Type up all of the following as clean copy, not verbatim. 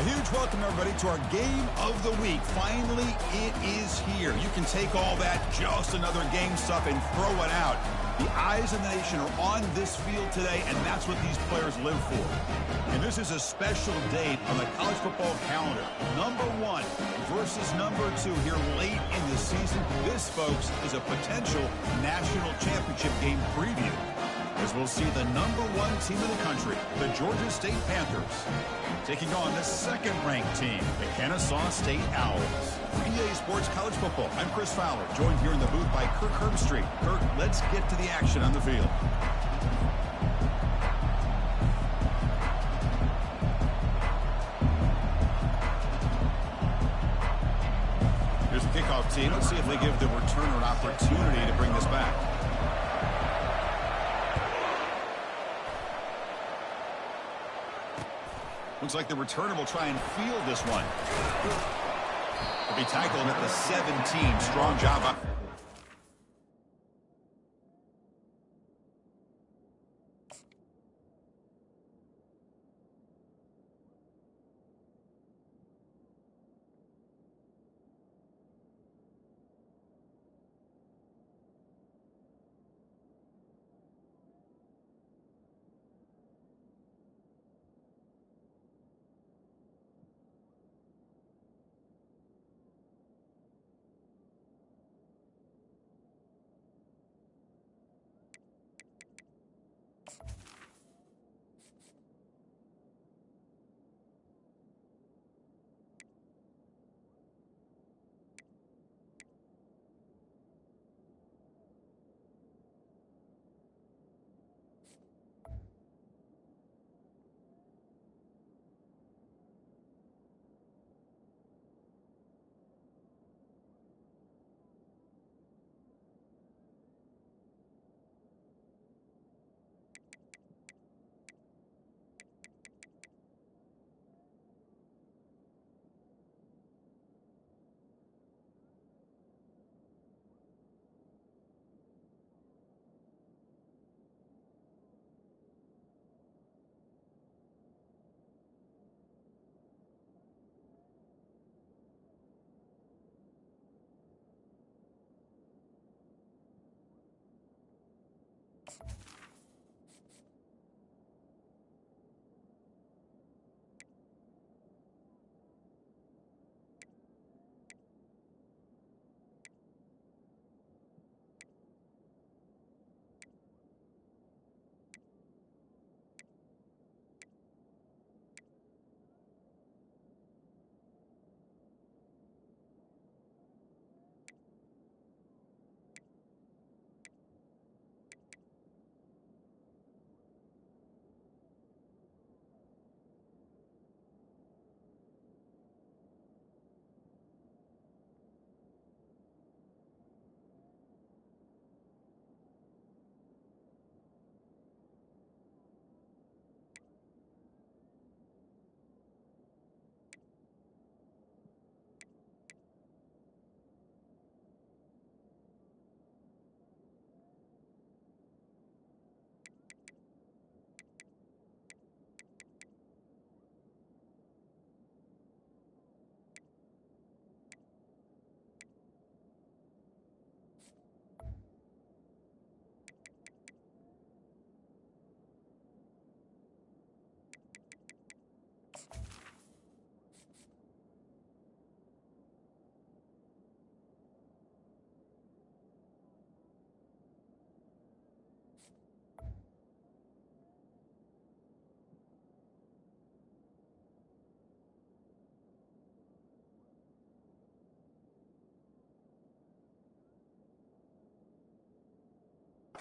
A huge welcome, everybody, to our game of the week. Finally, it is here. You can take all that just another game stuff and throw it out. The eyes of the nation are on this field today, and that's what these players live for. And this is a special date on the college football calendar. Number 1 versus number 2 here late in the season. This, folks, is a potential national championship game preview, as we'll see the number 1 team in the country, the Georgia State Panthers, taking on the second-ranked team, the Kennesaw State Owls. For EA Sports College Football, I'm Chris Fowler, joined here in the booth by Kirk Herbstreit. Kirk, let's get to the action on the field. Here's the kickoff team. Let's see if they give the returner an opportunity to bring this back. Looks like the returner will try and field this one. Will be tackled at the 17. Strong job up.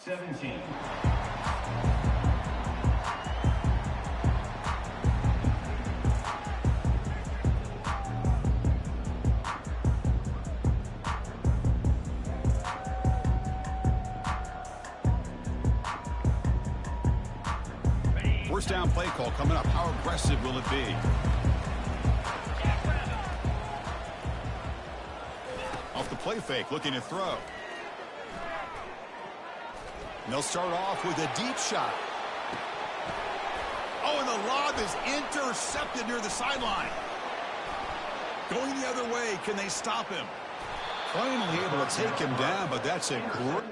Seventeen. First down play call coming up. How aggressive will it be? Off the play fake, looking to throw. And they'll start off with a deep shot. Oh, and the lob is intercepted near the sideline. Going the other way. Can they stop him? Finally able to take him down, but that's a great...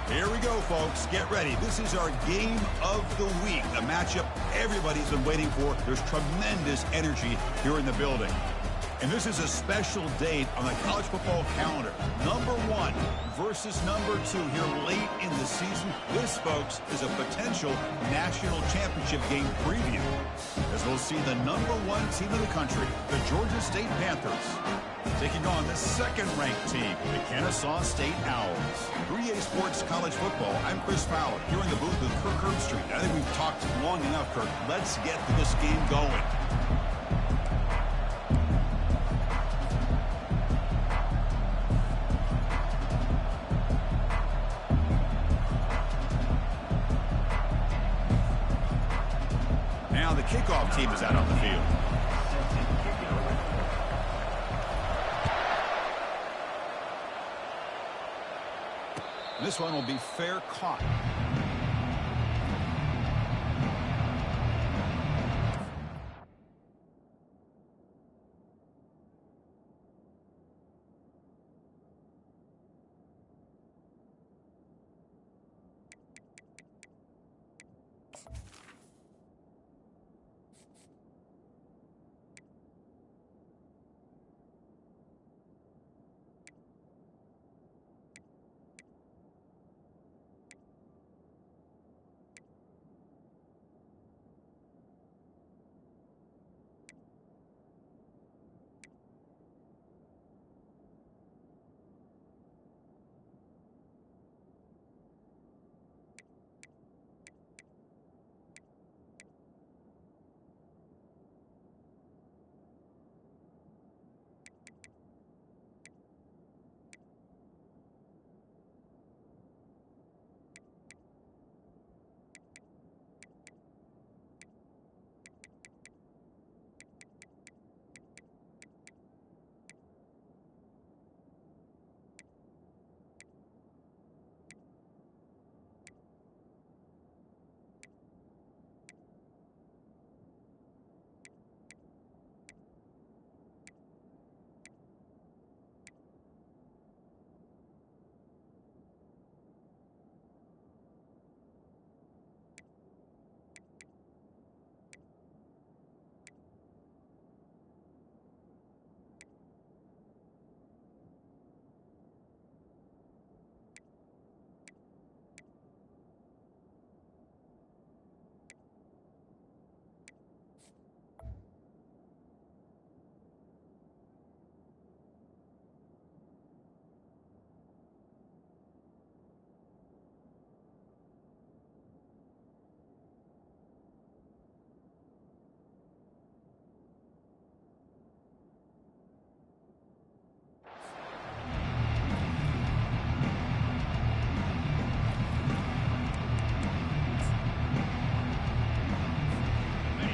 Here we go, folks. Get ready. This is our game of the week, the matchup everybody's been waiting for. There's tremendous energy here in the building. And this is a special date on the college football calendar. Number 1 versus number 2 here late in the season. This, folks, is a potential national championship game preview, as we'll see the number 1 team in the country, the Georgia State Panthers, taking on the second-ranked team, the Kennesaw State Owls. 3A Sports College Football, I'm Chris Fowler, here in the booth with Kirk Herbstreit. I think we've talked long enough, Kirk. Let's get this game going. Now the kickoff team is out on the field. This one will be fair caught.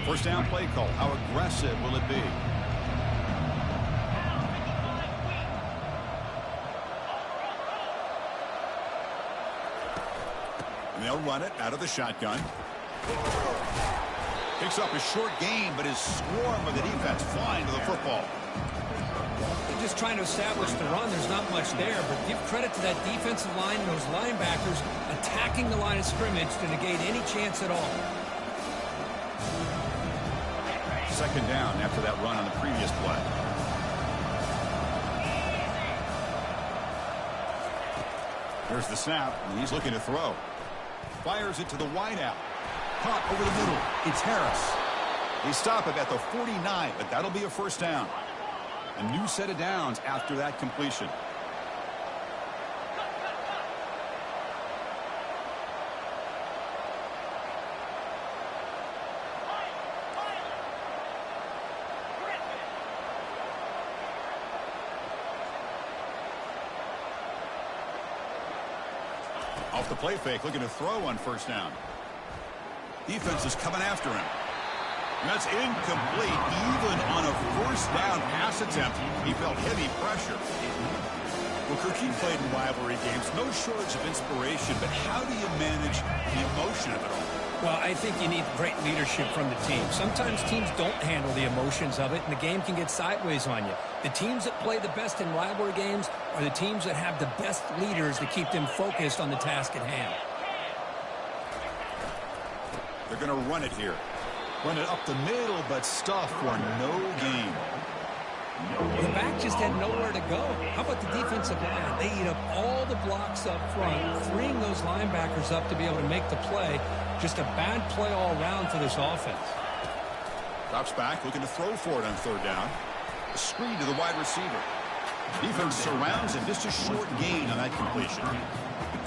First down play call. How aggressive will it be? run it out of the shotgun. Picks up a short gain, but is swarmed by the defense flying to the football. They're just trying to establish the run. There's not much there, but give credit to that defensive line and those linebackers attacking the line of scrimmage to negate any chance at all. Second down after that run on the previous play. There's the snap, and he's looking to throw. Fires it to the wideout. Caught over the middle. It's Harris. They stop him at the 49, but that'll be a first down. A new set of downs after that completion. Off the play fake, looking to throw on first down. Defense is coming after him. That's incomplete. Even on a first down pass attempt, he felt heavy pressure. Well, Kirk, he played in rivalry games. No shortage of inspiration, but how do you manage the emotion of it all? Well, I think you need great leadership from the team. Sometimes teams don't handle the emotions of it, and the game can get sideways on you. The teams that play the best in rivalry games are the teams that have the best leaders to keep them focused on the task at hand. They're going to run it here. Run it up the middle, but stuffed for no gain. The back just had nowhere to go. How about the defensive line? They eat up all the blocks up front, freeing those linebackers up to be able to make the play. Just a bad play all around for this offense. Drops back, looking to throw for it on third down. A screen to the wide receiver. Defense surrounds him. Just a short gain on that completion.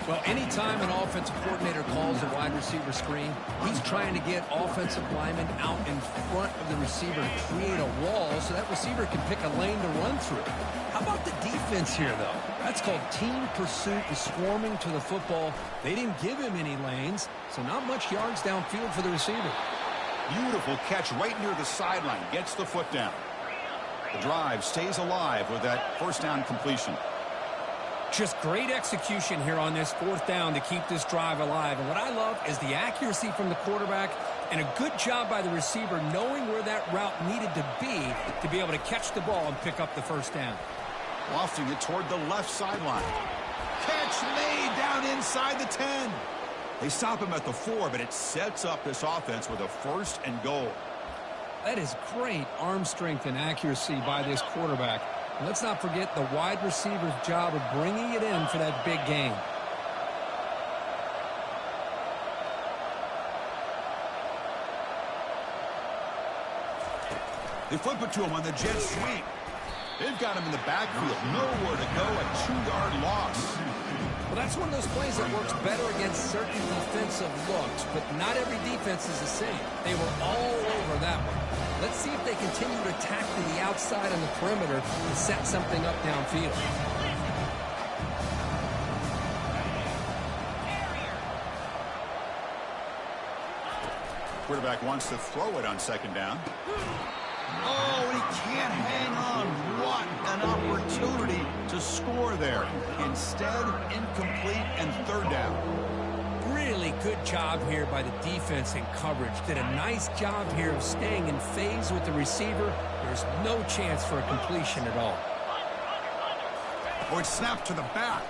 Well, anytime an offensive coordinator calls a wide receiver screen, he's trying to get offensive linemen out in front of the receiver and create a wall so that receiver can pick a lane to run through. How about the defense here, though? That's called team pursuit and swarming to the football. They didn't give him any lanes, so not much yards downfield for the receiver. Beautiful catch right near the sideline. Gets the foot down. The drive stays alive with that first down completion. Just great execution here on this fourth down to keep this drive alive. And what I love is the accuracy from the quarterback and a good job by the receiver knowing where that route needed to be able to catch the ball and pick up the first down. Lofting it toward the left sideline. Catch made down inside the 10. They stop him at the 4, but it sets up this offense with a first and goal. That is great arm strength and accuracy by this quarterback. And let's not forget the wide receiver's job of bringing it in for that big gain. They flip it to him on the jet sweep. They've got him in the backfield. Nowhere to go. A 2-yard loss. Well, that's one of those plays that works better against certain defensive looks, but not every defense is the same. They were all over that one. Let's see if they continue to attack to the outside on the perimeter and set something up downfield. Quarterback wants to throw it on second down. Oh, he can't hang on. What an opportunity to score there. Instead, incomplete and third down. Really good job here by the defense in coverage. Did a nice job here of staying in phase with the receiver. There's no chance for a completion at all. Oh, it's snapped to the back.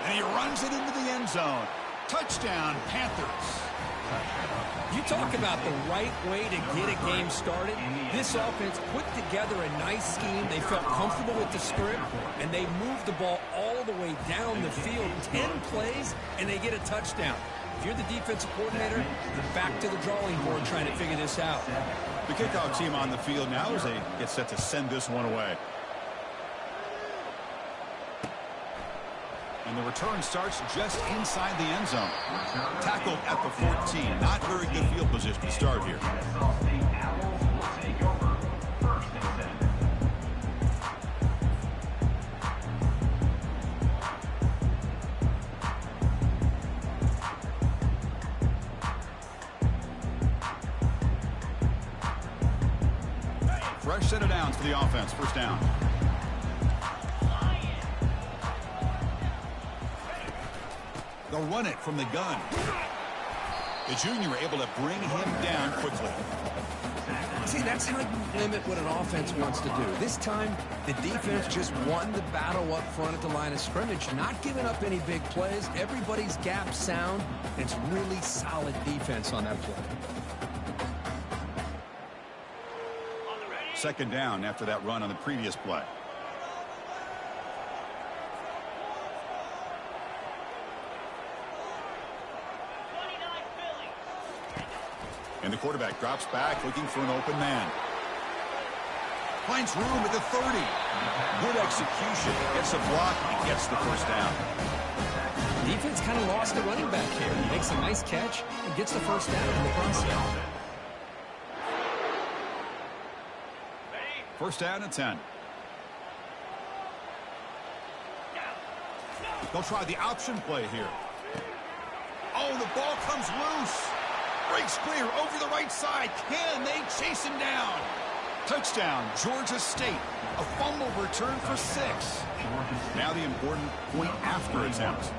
And he runs it into the end zone. Touchdown, Panthers. You talk about the right way to get a game started. This offense put together a nice scheme. They felt comfortable with the script, and they moved the ball all the way down the field. 10 plays, and they get a touchdown. If you're the defensive coordinator, you're back to the drawing board trying to figure this out. The kickoff team on the field now as they get set to send this one away. And the return starts just inside the end zone. Tackled at the 14. Not very good field position to start here. Fresh set of downs for the offense. First down. They'll run it from the gun. The junior able to bring him down quickly. See, that's how you limit what an offense wants to do. This time, the defense just won the battle up front at the line of scrimmage, not giving up any big plays. Everybody's gap sound. It's really solid defense on that play. Second down after that run on the previous play. And the quarterback drops back looking for an open man. Finds room at the 30. Good execution. Gets a block and gets the first down. Defense kind of lost the running back here. He makes a nice catch and gets the first down in the process. First down and 10. They'll try the option play here. Oh, the ball comes loose. Breaks clear over the right side. Can they chase him down? Touchdown, Georgia State. A fumble return for 6. Now the important point after attempt.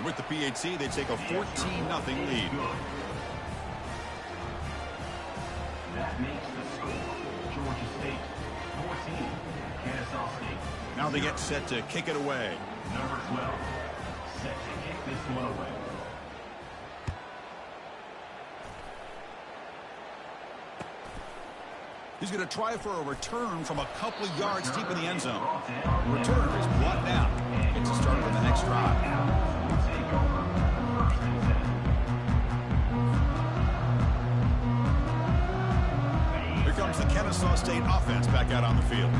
With the PAT, they take a 14-0 lead. That makes the score Georgia State 14, Kennesaw State. Now they get set to kick it away. Number 12, set to kick this one away. He's going to try for a return from a couple of yards deep in the end zone. The return is brought down. Gets a start on the next drive. Here comes the Kennesaw State offense back out on the field.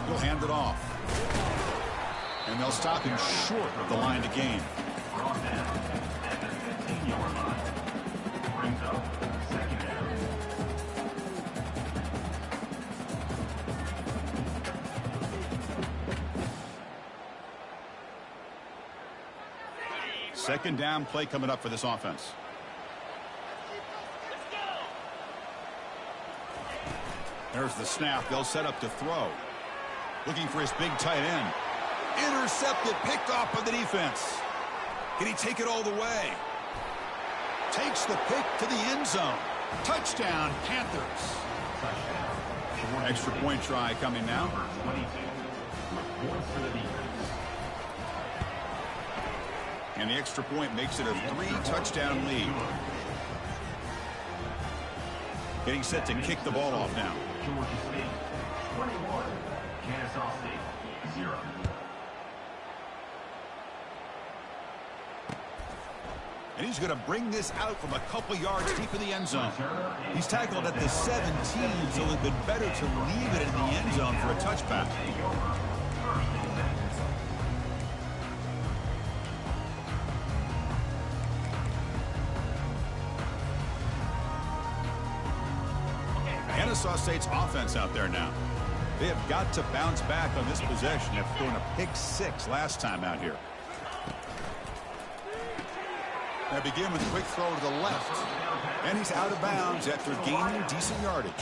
He'll hand it off. And they'll stop him short of the line to gain. Second down play coming up for this offense. There's the snap. They'll set up to throw. Looking for his big tight end. Intercepted, picked off by the defense. Can he take it all the way? Takes the pick to the end zone. Touchdown, Panthers. Extra point try coming now. And the extra point makes it a 3-touchdown lead. Getting set to kick the ball off now. Georgia State 21, Kennesaw State 0. And he's going to bring this out from a couple yards deep in the end zone. He's tackled at the 17, so it would have been better to leave it in the end zone for a touchback. Kennesaw State's offense out there now. They have got to bounce back on this possession after throwing a pick 6 last time out here. They begin with a quick throw to the left. And he's out of bounds after gaining decent yardage.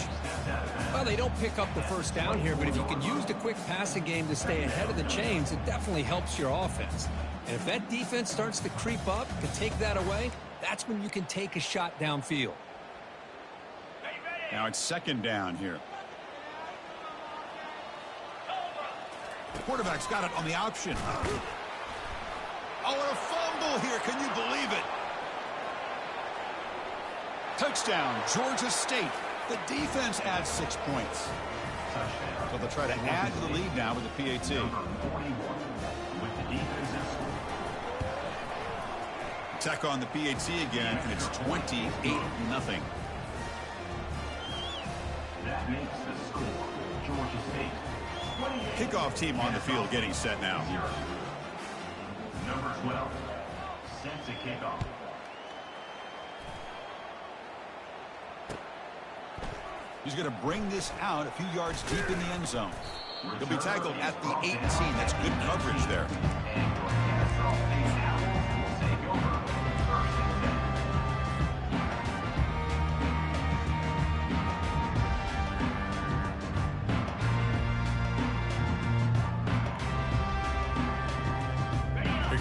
Well, they don't pick up the first down here, but if you can use the quick passing game to stay ahead of the chains, it definitely helps your offense. And if that defense starts to creep up, to take that away, that's when you can take a shot downfield. Now it's second down here. The quarterback's got it on the option. Oh, and a fumble here. Can you believe it? Touchdown, Georgia State. The defense adds 6 points. So they'll try to add to the lead now with the PAT. Attack on the PAT again, and it's 28-0. That makes the score Georgia State 28. Kickoff team on the field getting set now. Number 12, set to kick off. He's going to bring this out a few yards deep in the end zone. He'll be tackled at the 18. That's good coverage there.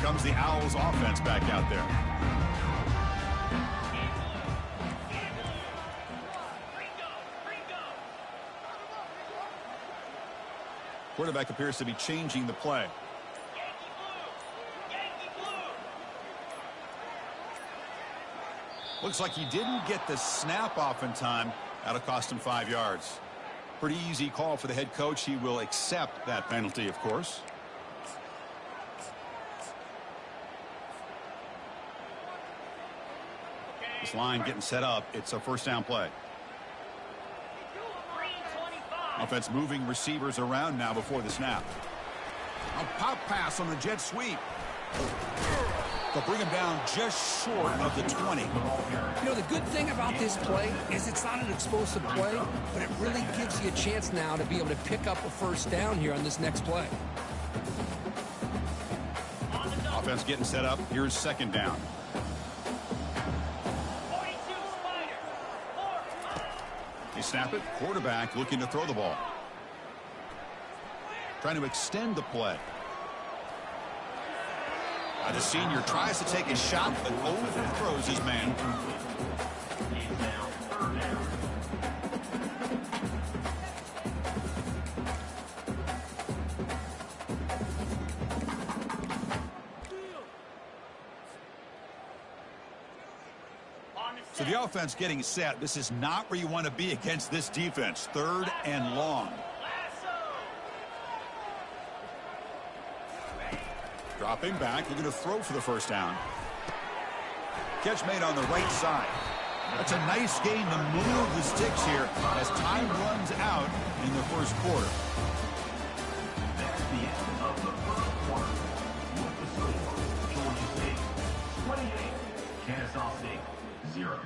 comes the Owls offense back out there. Quarterback appears to be changing the play. Looks like he didn't get the snap off in time. That'll cost him 5 yards. Pretty easy call for the head coach. He will accept that penalty, of course. This line getting set up. It's a first down play. Offense moving receivers around now before the snap. A pop pass on the jet sweep. They'll bring him down just short of the 20. You know, the good thing about this play is it's not an explosive play, but it really gives you a chance now to be able to pick up a first down here on this next play. Offense getting set up. Here's second down. They snap it. Quarterback looking to throw the ball. Trying to extend the play. The senior tries to take a shot, but overthrows his man. So the offense getting set. This is not where you want to be against this defense. 3rd and long. Dropping back, looking to throw for the first down. Catch made on the right side. That's a nice gain to move the sticks here as time runs out in the first quarter. That's the end of the first quarter. With the score, Georgia State 28, Kennesaw State 0.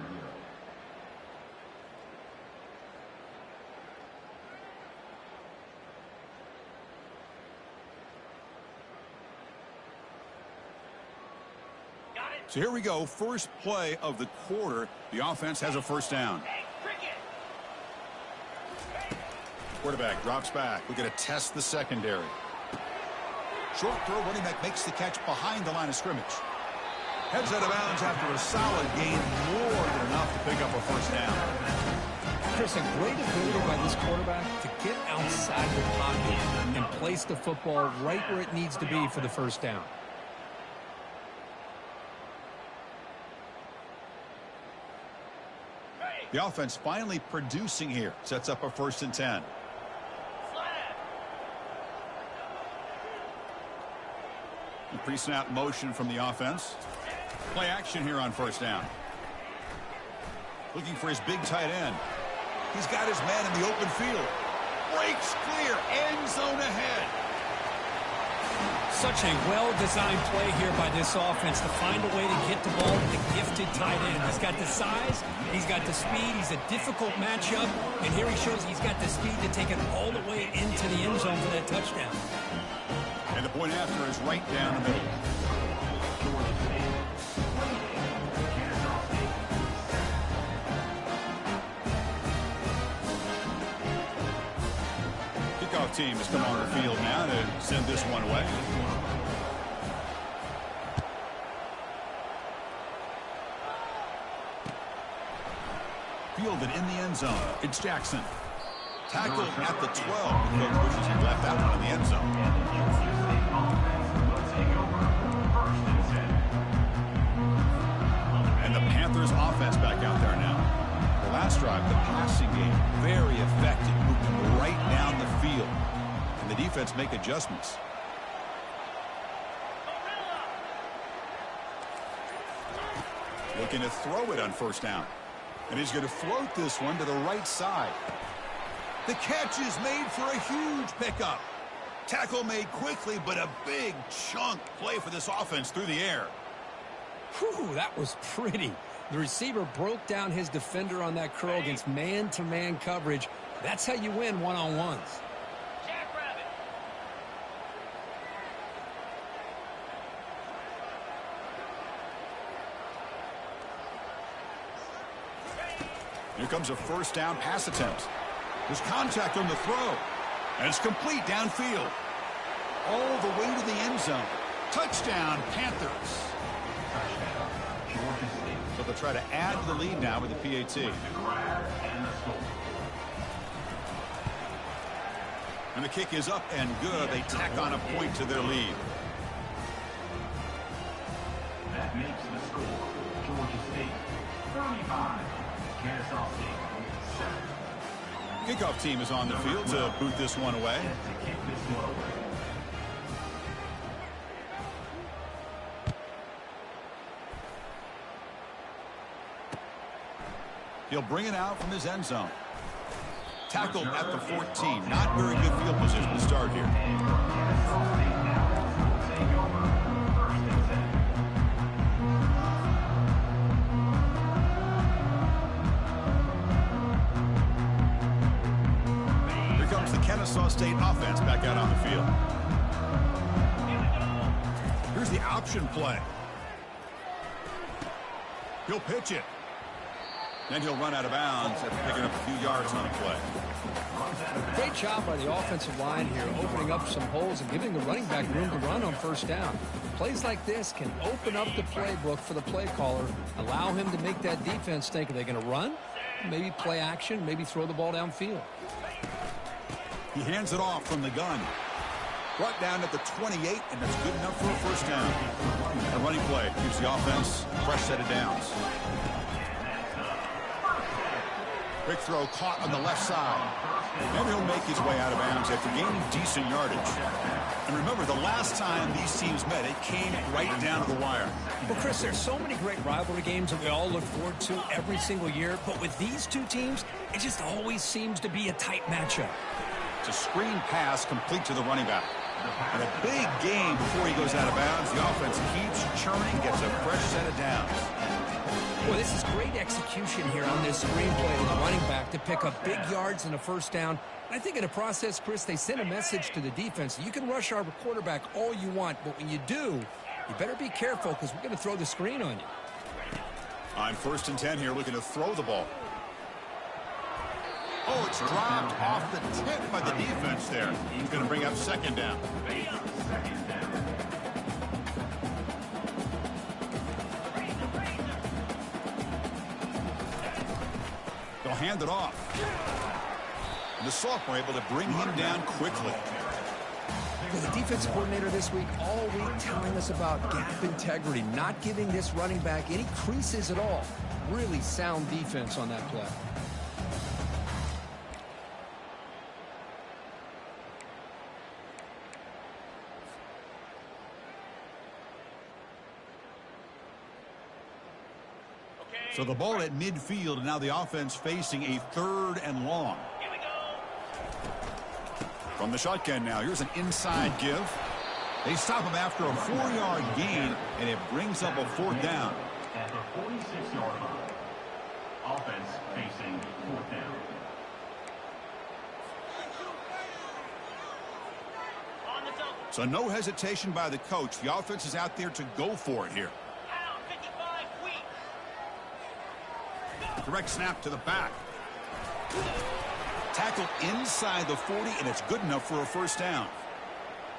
So here we go. First play of the quarter. The offense has a first down. Quarterback drops back. We're going to test the secondary. Short throw. Running back makes the catch behind the line of scrimmage. Heads out of bounds after a solid gain. More than enough to pick up a first down. Chris, a great ability by this quarterback to get outside the pocket and place the football right where it needs to be for the first down. The offense finally producing here. Sets up a 1st and 10. Pre-snap motion from the offense. Play action here on first down. Looking for his big tight end. He's got his man in the open field. Breaks clear. End zone ahead. Such a well-designed play here by this offense to find a way to get the ball to the gifted tight end. He's got the size, he's got the speed, he's a difficult matchup, and here he shows he's got the speed to take it all the way into the end zone for that touchdown. And the point after is right down the middle. Kickoff team has come on the field now to send this one away. Fielded in the end zone. It's Jackson. Tackled at the 12. The coach wishes he left that one in the end zone. And the Panthers offense back out there now. The last drive, the passing game, very effective, moving right down the field. And the defense make adjustments. Looking to throw it on first down. And he's going to float this one to the right side. The catch is made for a huge pickup. Tackle made quickly, but a big chunk play for this offense through the air. Whew, that was pretty. The receiver broke down his defender on that curl against man-to-man coverage. That's how you win one-on-ones. Here comes a first down pass attempt. There's contact on the throw. And it's complete downfield. All the way to the end zone. Touchdown, Panthers. So they'll try to add to the lead now with the PAT. And the kick is up and good. They tack on a point to their lead. That makes the score Georgia State 35, Kennesaw State 7. Kickoff team is on the field to boot this one away. He'll bring it out from his end zone. Tackled at the 14. Not very good field position to start here. Here comes the Kennesaw State offense back out on the field. Here's the option play. He'll pitch it. Then he'll run out of bounds after picking up a few yards on the play. Great job by the offensive line here, opening up some holes and giving the running back room to run on first down. Plays like this can open up the playbook for the play caller, allow him to make that defense think, are they going to run? Maybe play action, maybe throw the ball downfield. He hands it off from the gun. Brought down at the 28, and that's good enough for a first down. A running play gives the offense a fresh set of downs. Quick throw caught on the left side. And he'll make his way out of bounds after gaining decent yardage. And remember, the last time these teams met, it came right down to the wire. Well, Chris, there's so many great rivalry games that we all look forward to every single year. But with these two teams, it just always seems to be a tight matchup. It's a screen pass complete to the running back. And a big game before he goes out of bounds. The offense keeps churning, gets a fresh set of downs. Boy, this is great execution here on this screenplay to the running back to pick up big yards and a first down. I think in the process, Chris, they sent a message to the defense. You can rush our quarterback all you want, but when you do, you better be careful because we're going to throw the screen on you. On 1st and 10 here, looking to throw the ball. Oh, it's dropped off the tip by the defense there. He's going to bring up second down. They'll hand it off. And the sophomore able to bring him down quickly. Well, the defensive coordinator this week all week telling us about gap integrity, not giving this running back any creases at all. Really sound defense on that play. So the ball at midfield, and now the offense facing a 3rd and long. Here we go. From the shotgun now, here's an inside give. They stop him after a 4-yard gain, and it brings up a 4th down. At the 46-yard line, offense facing 4th down. So no hesitation by the coach. The offense is out there to go for it here. Direct snap to the back. Tackle inside the 40, and it's good enough for a first down.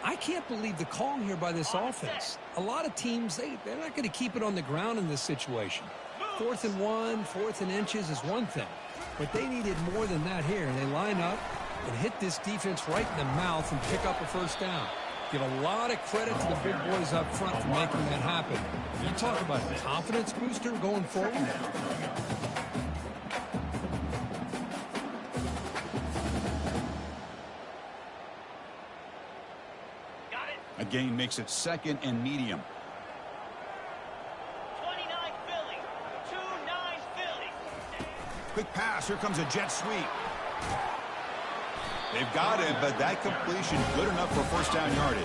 I can't believe the call here by this offense. A lot of teams, they're not going to keep it on the ground in this situation. 4th and 1, 4th and inches is one thing. But they needed more than that here. And they line up and hit this defense right in the mouth and pick up a first down. Give a lot of credit to the big boys up front for making that happen. You talk about a confidence booster going forward. A gain makes it 2nd and medium. 29 Philly. 2-9 Philly. Quick pass. Here comes a jet sweep. They've got him, but that completion good enough for first down yardage.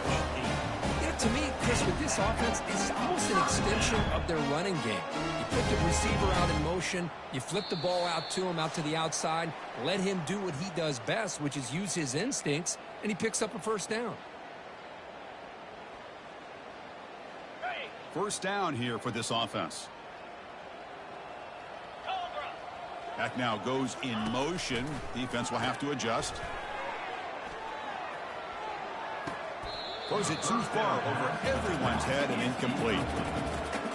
Yeah, to me, Chris, with this offense, it's almost an extension of their running game. You put the receiver out in motion, you flip the ball out to him, out to the outside, let him do what he does best, which is use his instincts, and he picks up a first down. First down here for this offense. Back now goes in motion. Defense will have to adjust. Throws it too far over everyone's head and incomplete.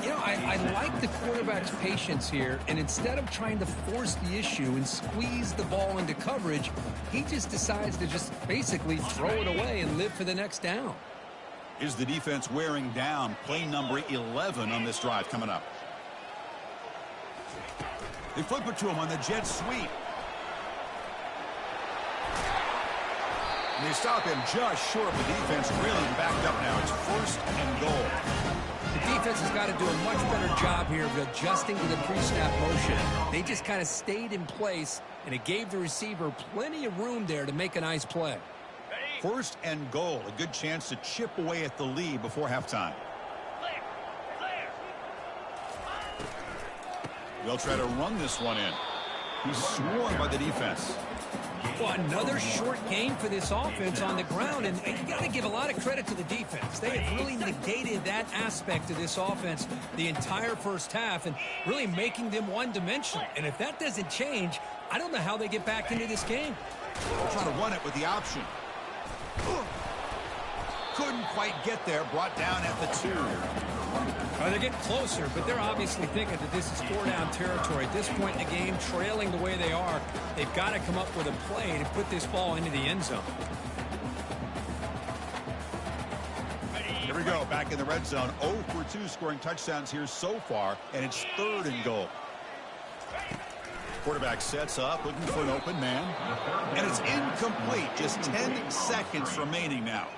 You know, I like the quarterback's patience here, and instead of trying to force the issue and squeeze the ball into coverage, he just decides to just basically throw it away and live for the next down. Is the defense wearing down? Play number 11 on this drive coming up. They flip it to him on the jet sweep. And they stop him just short of the defense, really backed up now. It's 1st and goal. The defense has got to do a much better job here of adjusting to the pre-snap motion. They just kind of stayed in place, and it gave the receiver plenty of room there to make a nice play. 1st and goal, a good chance to chip away at the lead before halftime. They'll try to run this one in. He's swarmed by the defense. Well, another short game for this offense on the ground, and you got to give a lot of credit to the defense. They have really negated that aspect of this offense the entire first half and really making them one-dimensional. And if that doesn't change, I don't know how they get back into this game. They'll try to run it with the option. Couldn't quite get there, brought down at the 2. They're getting closer, but they're obviously thinking that this is 4-down territory. At this point in the game, trailing the way they are, they've got to come up with a play to put this ball into the end zone. Here we go, back in the red zone. 0 for 2 scoring touchdowns here so far, and it's 3rd and goal. Quarterback sets up, looking for an open man, and it's incomplete. Just 10 seconds remaining now.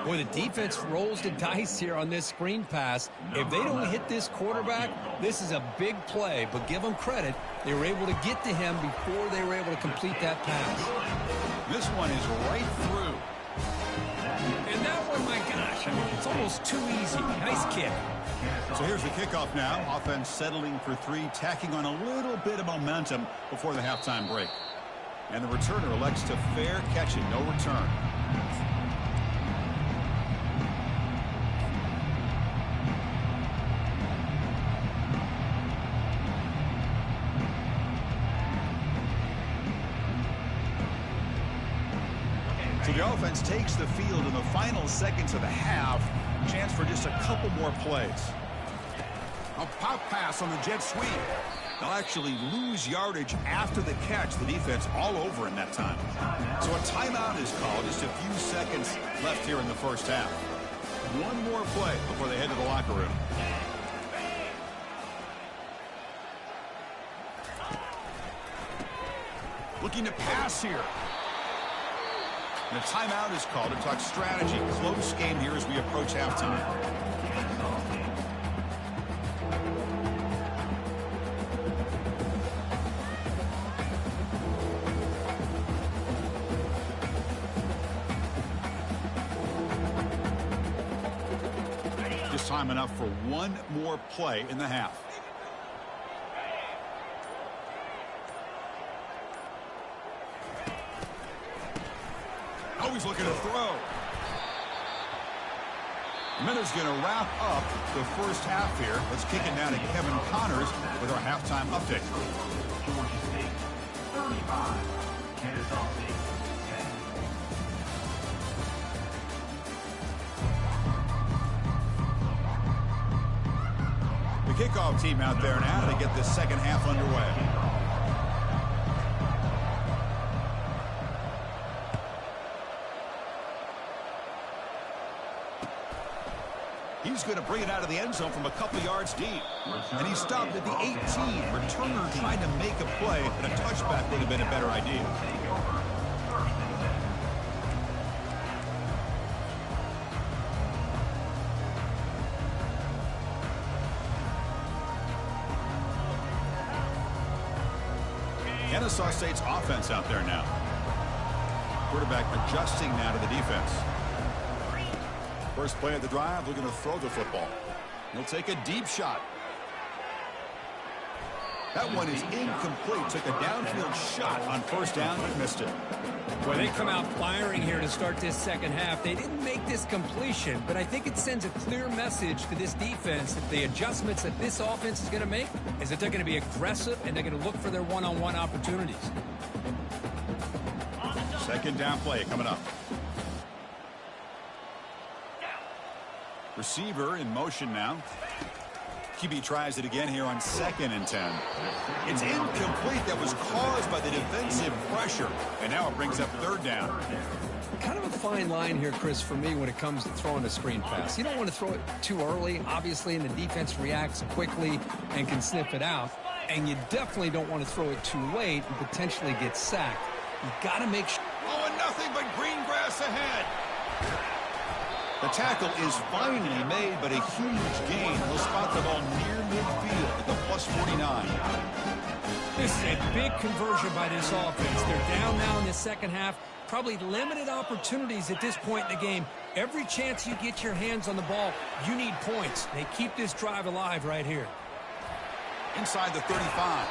Boy, the defense rolls the dice here on this screen pass. If they don't hit this quarterback, this is a big play. But give them credit. They were able to get to him before they were able to complete that pass. This one is right through. And that one, my gosh, I mean, it's almost too easy. Nice kick. So here's the kickoff now. Offense settling for 3, tacking on a little bit of momentum before the halftime break. And the returner elects to fair catch it, no return. So the offense takes the field in the final seconds of the half. Chance for just a couple more plays. A pop pass on the jet sweep. They'll actually lose yardage after the catch. The defense all over in that time. So a timeout is called. Just a few seconds left here in the first half. One more play before they head to the locker room. Looking to pass here. And a timeout is called to talk strategy. Close game here as we approach halftime. Just time enough for one more play in the half. Always looking to throw. Miller's going to wrap up the first half here. Let's kick it down to Kevin Connors with our halftime update. Georgia State 35, Kennesaw State 10. The kickoff team out there now to get the second half underway. He's going to bring it out of the end zone from a couple yards deep. And he stopped at the 18. Returner trying to make a play, and a touchback would have been a better idea. Kennesaw State's offense out there now. Quarterback adjusting now to the defense. First play of the drive, looking to throw the football. He'll take a deep shot. That one is incomplete. Took a downfield shot on first down, but missed it. Well, they come out firing here to start this second half. They didn't make this completion, but I think it sends a clear message to this defense that the adjustments that this offense is going to make is that they're going to be aggressive and they're going to look for their one-on-one opportunities. Second down play coming up. Receiver in motion now. QB tries it again here on 2nd and 10. It's incomplete. That was caused by the defensive pressure. And now it brings up 3rd down. Kind of a fine line here, Chris, for me when it comes to throwing a screen pass. You don't want to throw it too early, obviously, and the defense reacts quickly and can sniff it out. And you definitely don't want to throw it too late and potentially get sacked. You've got to make sure. Oh, and nothing but green grass ahead. The tackle is finally made, but a huge gain. He'll spot the ball near midfield at the +49. This is a big conversion by this offense. They're down now in the second half. Probably limited opportunities at this point in the game. Every chance you get your hands on the ball, you need points. They keep this drive alive right here. Inside the 35.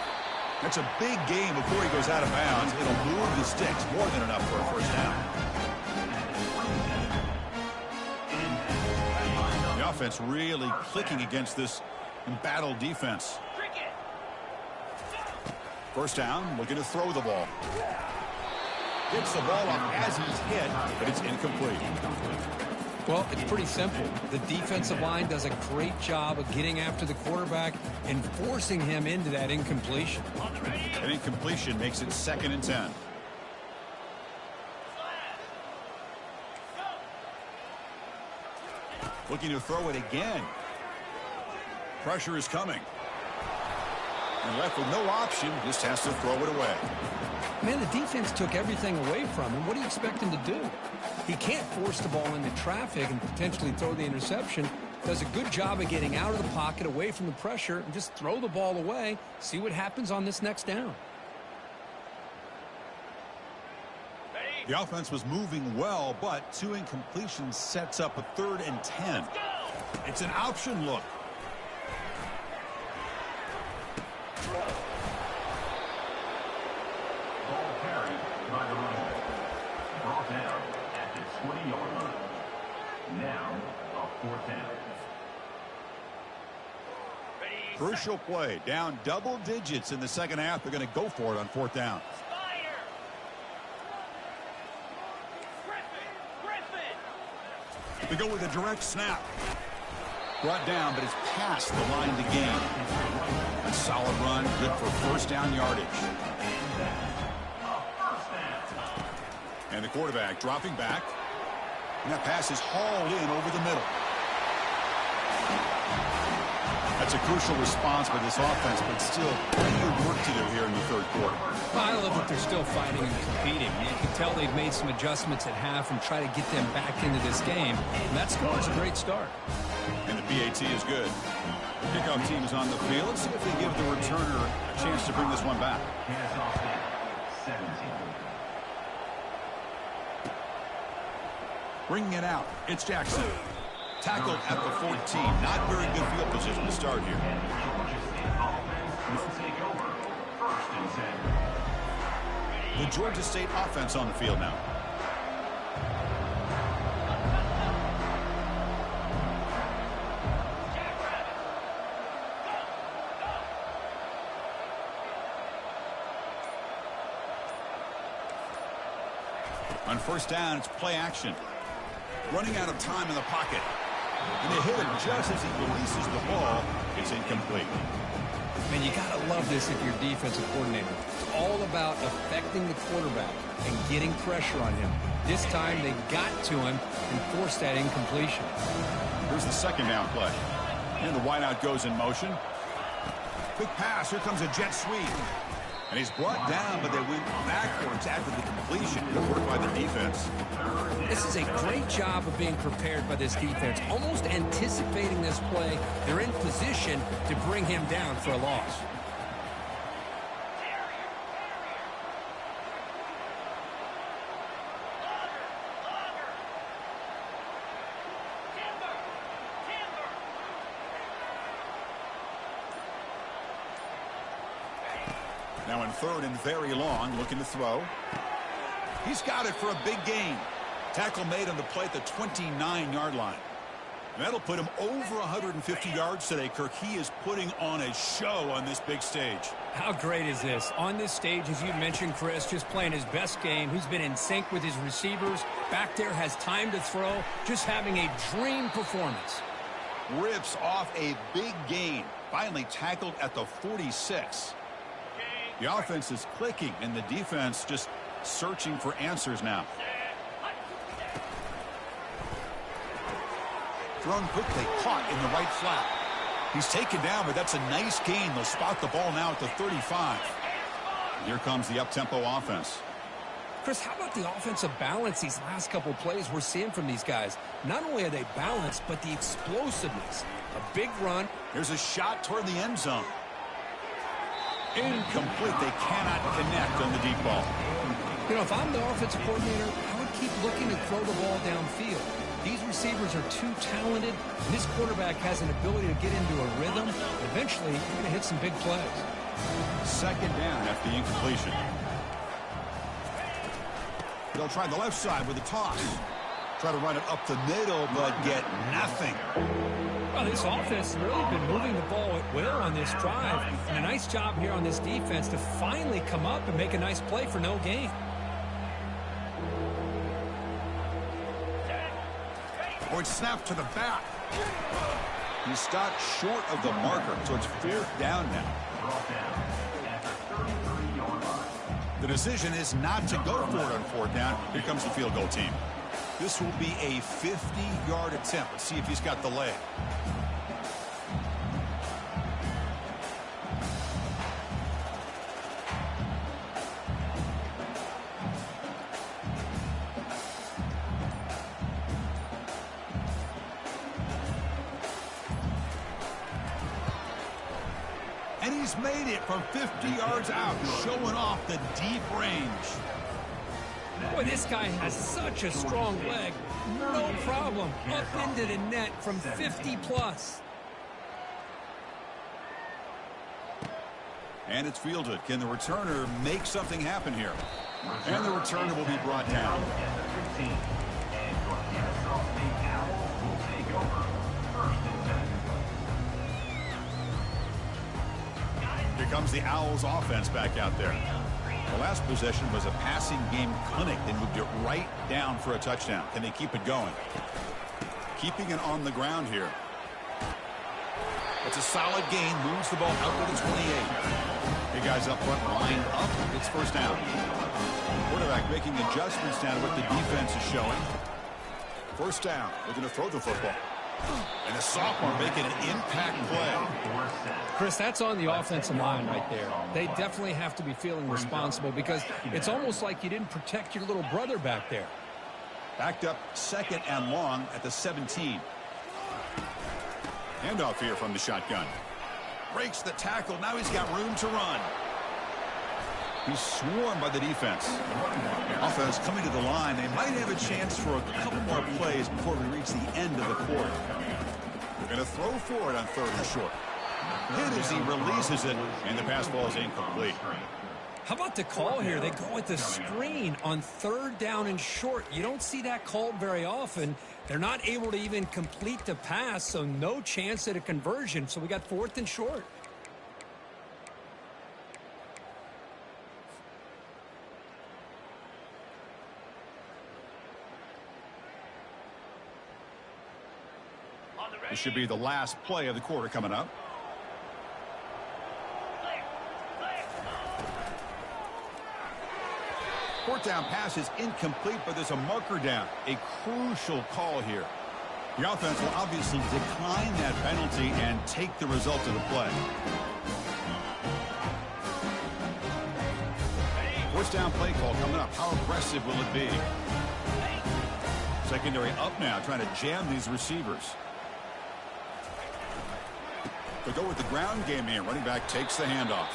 That's a big gain before he goes out of bounds. It'll move the sticks more than enough for a 1st down. The offense really clicking against this embattled defense. 1st down, looking to throw the ball. Gets the ball up as he's hit, but it's incomplete. Well, it's pretty simple. The defensive line does a great job of getting after the quarterback and forcing him into that incompletion. An incompletion makes it 2nd and 10. Looking to throw it again. Pressure is coming. And left with no option, just has to throw it away. Man, the defense took everything away from him. What do you expect him to do? He can't force the ball into traffic and potentially throw the interception. Does a good job of getting out of the pocket, away from the pressure, and just throw the ball away. See what happens on this next down. The offense was moving well, but 2 incompletions sets up a 3rd and 10. It's an option look. Ball carried by the running back. Brought down at the 20-yard line. Now, a 4th down. Crucial play. Down double digits in the second half. They're going to go for it on 4th down. They go with a direct snap. Brought down, but it's past the line to gain. A solid run, good for 1st down yardage. And the quarterback dropping back. And that pass is hauled in over the middle. That's a crucial response by this offense, but still plenty of work to do here in the 3rd quarter. Well, I love that they're still fighting and competing. You can tell they've made some adjustments at half and try to get them back into this game. And that score is a great start. And the BAT is good. Kickoff team is on the field. Let's see if they give the returner a chance to bring this one back. Kansas State, 17. Bringing it out. It's Jackson. Tackled at the 14. Not very good field position to start here. And the Georgia State offense will take over. 1st and 10. The Georgia State offense on the field now. On 1st down, it's play action. Running out of time in the pocket. And they hit him just as he releases the ball. It's incomplete. Man, you got to love this if you're a defensive coordinator. It's all about affecting the quarterback and getting pressure on him. This time they got to him and forced that incompletion. Here's the 2nd down play. And the wideout goes in motion. Quick pass. Here comes a jet sweep. And he's brought down, but they went backwards after the completion. Good work by the defense. This is a great job of being prepared by this defense, almost anticipating this play. They're in position to bring him down for a loss. Now in 3rd and very long, looking to throw. He's got it for a big gain. Tackle made on the play at the 29-yard line. And that'll put him over 150 yards today, Kirk. He is putting on a show on this big stage. How great is this? On this stage, as you mentioned, Chris, just playing his best game. He's been in sync with his receivers. Back there has time to throw. Just having a dream performance. rips off a big gain. Finally tackled at the 46. The offense is clicking, and the defense just searching for answers now. Thrown quickly, caught in the right flat. He's taken down, but that's a nice gain. They'll spot the ball now at the 35. Here comes the up-tempo offense. Chris, how about the offensive balance these last couple plays we're seeing from these guys? Not only are they balanced, but the explosiveness. A big run. Here's a shot toward the end zone. Incomplete. They cannot connect on the deep ball. You know, if I'm the offensive coordinator, I would keep looking to throw the ball downfield. These receivers are too talented. This quarterback has an ability to get into a rhythm. Eventually, you're going to hit some big plays. Second down after the incompletion. They'll try the left side with a toss. Try to run it up the middle, but get nothing. Well, this offense has really been moving the ball at will on this drive. And a nice job here on this defense to finally come up and make a nice play for no gain. Or it's snapped to the back. He stopped short of the marker, so it's 4th down now. The decision is not to go for it on 4th down. Here comes the field goal team. This will be a 50-yard attempt. Let's see if he's got the leg. And he's made it from 50 yards out, showing off the deep range. Boy, this guy has such a strong leg. No problem. Up into the net from 50+. And it's fielded. Can the returner make something happen here? And the returner will be brought down. Here comes the Owls offense back out there. The last possession was a passing game clinic. They moved it right down for a touchdown. Can they keep it going? Keeping it on the ground here. It's a solid gain. Moves the ball out to the 28. Hey, guys up front, line up. It's 1st down. Quarterback making adjustments down to what the defense is showing. 1st down. They're going to throw the football. And the sophomore making an impact play. Chris, that's on the offensive line right there. They definitely have to be feeling responsible because it's almost like you didn't protect your little brother back there. Backed up 2nd and long at the 17. Handoff here from the shotgun. Breaks the tackle. Now he's got room to run. He's swarmed by the defense. Offense coming to the line. They might have a chance for a couple more plays before we reach the end of the quarter. They're going to throw for it on 3rd and short. Hit as he releases it, and the pass ball is incomplete. How about the call here? They go with the screen on 3rd down and short. You don't see that called very often. They're not able to even complete the pass, so no chance at a conversion. So we got 4th and short. This should be the last play of the quarter coming up. Fourth down pass is incomplete, but there's a marker down. A crucial call here. The offense will obviously decline that penalty and take the result of the play. Fourth down play call coming up. How aggressive will it be? Secondary up now, trying to jam these receivers. They go with the ground game here. Running back takes the handoff.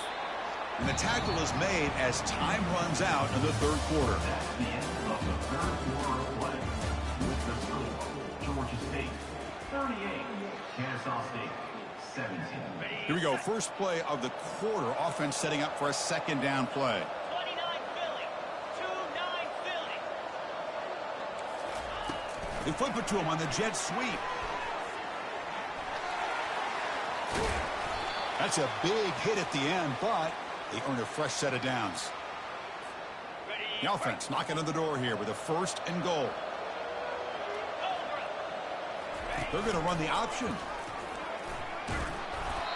And the tackle is made as time runs out in the 3rd quarter. That's the end of the 3rd quarter of play. With the score, Georgia State 38, Kennesaw State 17. Here we go. First play of the quarter. Offense setting up for a 2nd down play. 29 Philly. 2-9 Philly. They flip it to him on the jet sweep. That's a big hit at the end, but they earn a fresh set of downs. The offense knocking on the door here with a 1st and goal. They're going to run the option.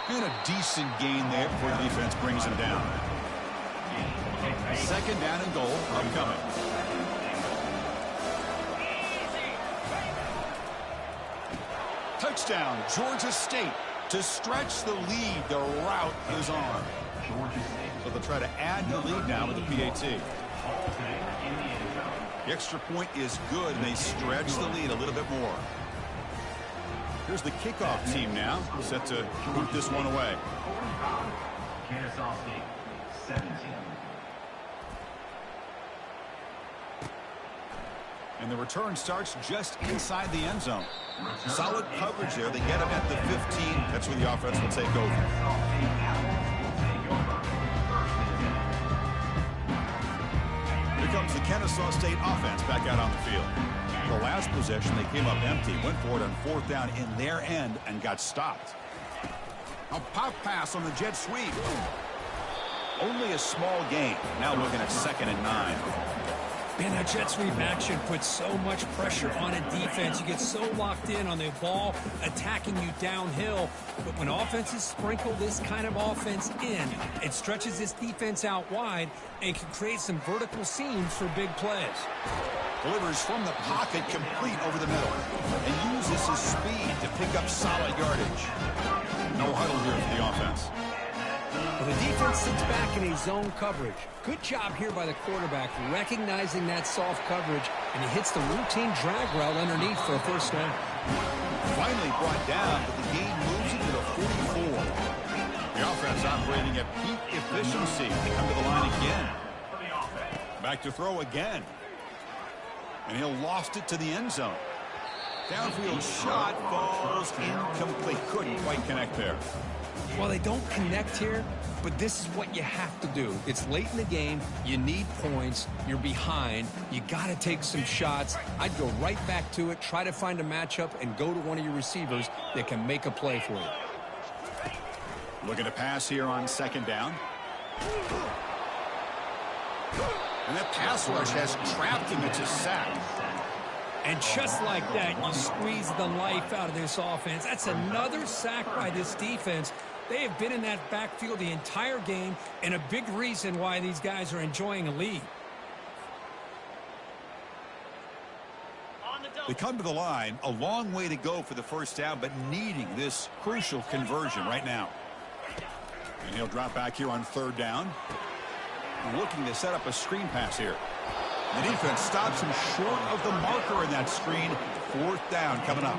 And a decent gain there before the defense brings him down. Second down and goal upcoming. Touchdown, Georgia State. To stretch the lead, the route is on. So they'll try to add the lead now with the PAT. The extra point is good, and they stretch the lead a little bit more. Here's the kickoff team now, set to boot this one away. Kennesaw State, 17. And the return starts just inside the end zone. Solid coverage there. They get him at the 15. That's where the offense will take over. Here comes the Kennesaw State offense back out on the field. The last possession, they came up empty, went for it on fourth down in their end and got stopped. A pop pass on the jet sweep. Only a small gain. Now looking at 2nd and 9. Man, that jet sweep action puts so much pressure on a defense. You get so locked in on the ball attacking you downhill. But when offenses sprinkle this kind of offense in, it stretches this defense out wide and can create some vertical seams for big plays. Delivers from the pocket complete over the middle and uses his speed to pick up solid yardage. No huddle here for the offense. Well, the defense sits back in a zone coverage. Good job here by the quarterback recognizing that soft coverage, and he hits the routine drag route underneath for a first down. Finally brought down, but the game moves into the 44. The offense operating at peak efficiency. They come to the line again. Back to throw again. And he'll lost it to the end zone. Downfield shot falls incomplete. Couldn't quite connect there. Well, they don't connect here, but this is what you have to do. It's late in the game. You need points. You're behind. You got to take some shots. I'd go right back to it, try to find a matchup, and go to one of your receivers that can make a play for you. Looking to pass here on 2nd down. And that pass rush has trapped him. It's a sack. And just like that, you squeeze the life out of this offense. That's another sack by this defense. They have been in that backfield the entire game, and a big reason why these guys are enjoying a lead. They come to the line, a long way to go for the first down, but needing this crucial conversion right now. And he'll drop back here on 3rd down. Looking to set up a screen pass here. The defense stops him short of the marker in that screen. 4th down coming up.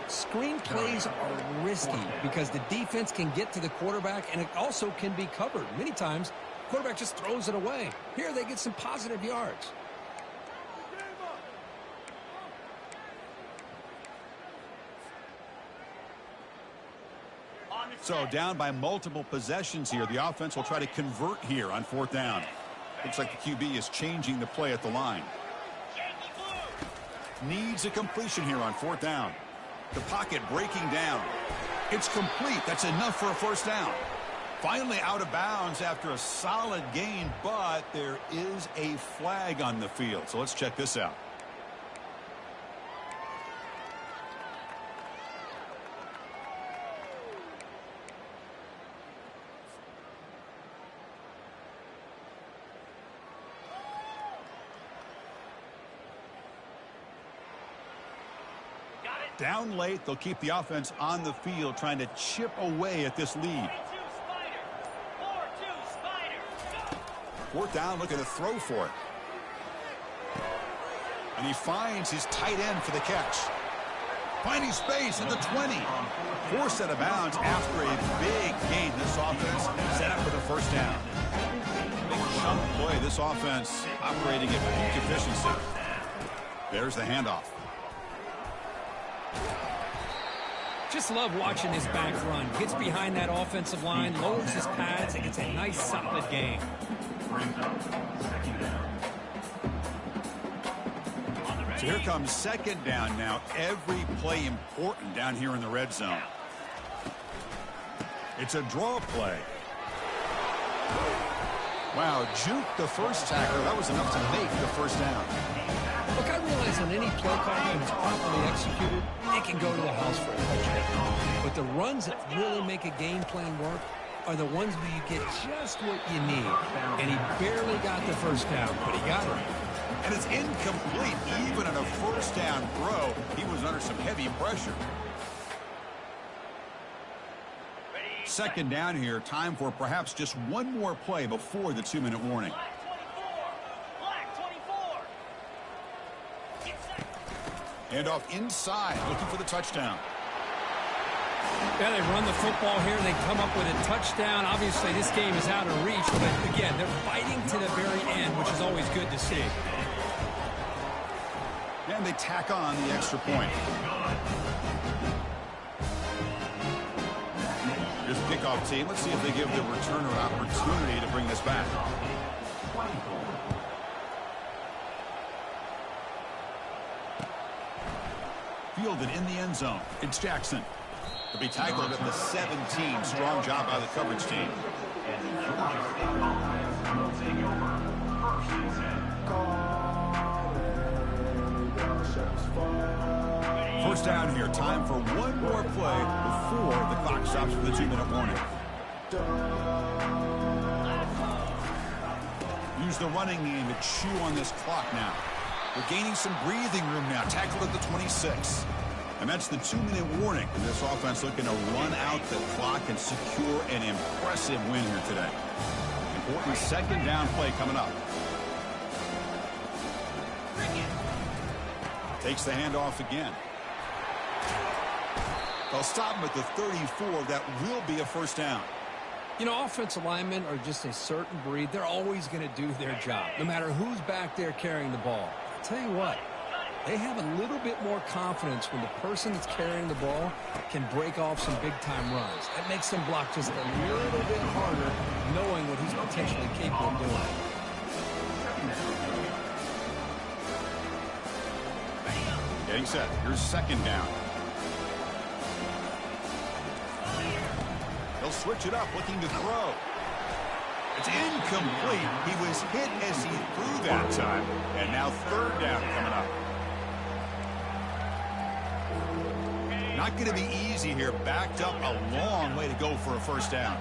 Screen plays are risky because the defense can get to the quarterback, and it also can be covered. Many times, the quarterback just throws it away. Here, they get some positive yards. So down by multiple possessions here. The offense will try to convert here on 4th down. Looks like the QB is changing the play at the line. Needs a completion here on 4th down. The pocket breaking down. It's complete. That's enough for a first down. Finally out of bounds after a solid gain, but there is a flag on the field. So let's check this out. Down late, they'll keep the offense on the field trying to chip away at this lead. 4th down, looking to throw for it. And he finds his tight end for the catch. Finding space at the 20. Forced out of bounds after a big gain. This offense set up for the first down. Big chunk play. This offense operating at peak efficiency. There's the handoff. Just love watching this back run. Gets behind that offensive line, lowers his pads, and gets a nice, solid gain. So here comes 2nd down now. Every play important down here in the red zone. It's a draw play. Wow, juke the first tackler. That was enough to make the first down. Look, I realize on any play call when it's properly executed, it can go to the house for a touchdown. But the runs that really make a game plan work are the ones where you get just what you need. And he barely got the first down, but he got it. And it's incomplete. Even on a first down throw, he was under some heavy pressure. Second down here, time for perhaps just one more play before the 2-minute warning. Black 24. Handoff inside, looking for the touchdown. Yeah, they run the football here. They come up with a touchdown. Obviously, this game is out of reach, but again, they're fighting to the very end, which is always good to see. And they tack on the extra point. Here's the kickoff team. Let's see if they give the returner an opportunity to bring this back. Fielded in the end zone. It's Jackson. To be tackled at the 17. Strong job by the coverage team. First down here. Time for one more play before the clock stops for the 2-minute warning. Use the running game to chew on this clock now. We're gaining some breathing room now. Tackled at the 26. And that's the 2-minute warning. And this offense looking to run out the clock and secure an impressive win here today. Important second down play coming up. Takes the handoff again. They'll stop him at the 34. That will be a first down. You know, offensive linemen are just a certain breed. They're always going to do their job, no matter who's back there carrying the ball. I'll tell you what, they have a little bit more confidence when the person that's carrying the ball can break off some big-time runs. That makes them block just a little bit harder, knowing what he's potentially capable of doing. Getting set. Here's second down. They'll switch it up, looking to throw. It's incomplete. He was hit as he threw that time. And now third down coming up. Not going to be easy here. Backed up a long way to go for a first down.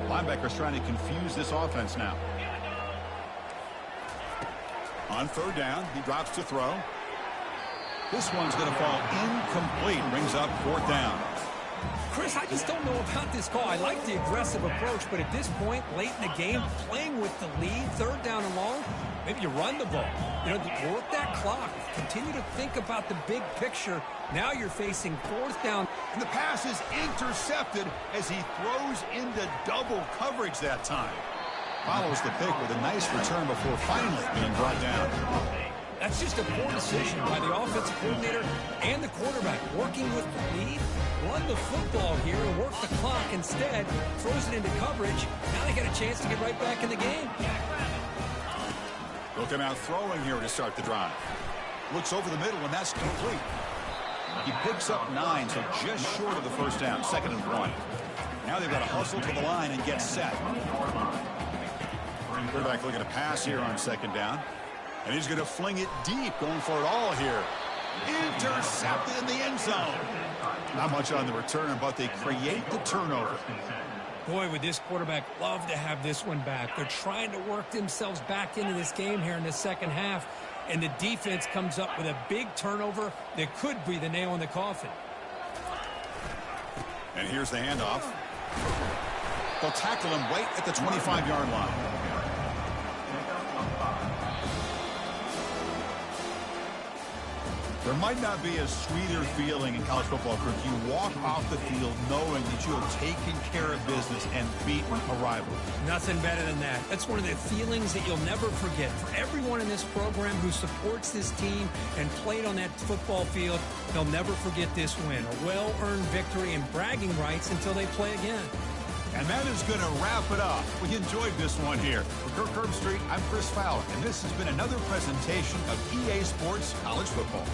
Linebacker's trying to confuse this offense now. On third down, he drops to throw. This one's going to fall incomplete. Brings up fourth down. Chris, I just don't know about this call. I like the aggressive approach, but at this point, late in the game, playing with the lead, third down and long, maybe you run the ball. You know, work that clock. Continue to think about the big picture. Now you're facing fourth down. And the pass is intercepted as he throws into double coverage that time. Follows the pick with a nice return before finally being brought down. That's just a poor decision by the offensive coordinator and the quarterback. Working with the lead, run the football here and work the clock. Instead, throws it into coverage. Now they got a chance to get right back in the game. Looking out throwing here to start the drive. Looks over the middle, and that's complete. He picks up 9, so just short of the first down. 2nd and 1. Now they've got to hustle to the line and get set. Quarterback looking to pass here on 2nd down. And he's going to fling it deep, going for it all here. Intercepted in the end zone. Not much on the return, but they create the turnover. Boy, would this quarterback love to have this one back. They're trying to work themselves back into this game here in the second half. And the defense comes up with a big turnover that could be the nail in the coffin. And here's the handoff. They'll tackle him right at the 25-yard line. There might not be a sweeter feeling in college football, Kirk. You walk off the field knowing that you have taken care of business and beaten a rival. Nothing better than that. That's one of the feelings that you'll never forget. For everyone in this program who supports this team and played on that football field, they'll never forget this win. A well-earned victory and bragging rights until they play again. And that is going to wrap it up. We enjoyed this one here. For Kirk Herbstreit, I'm Chris Fowler, and this has been another presentation of EA Sports College Football.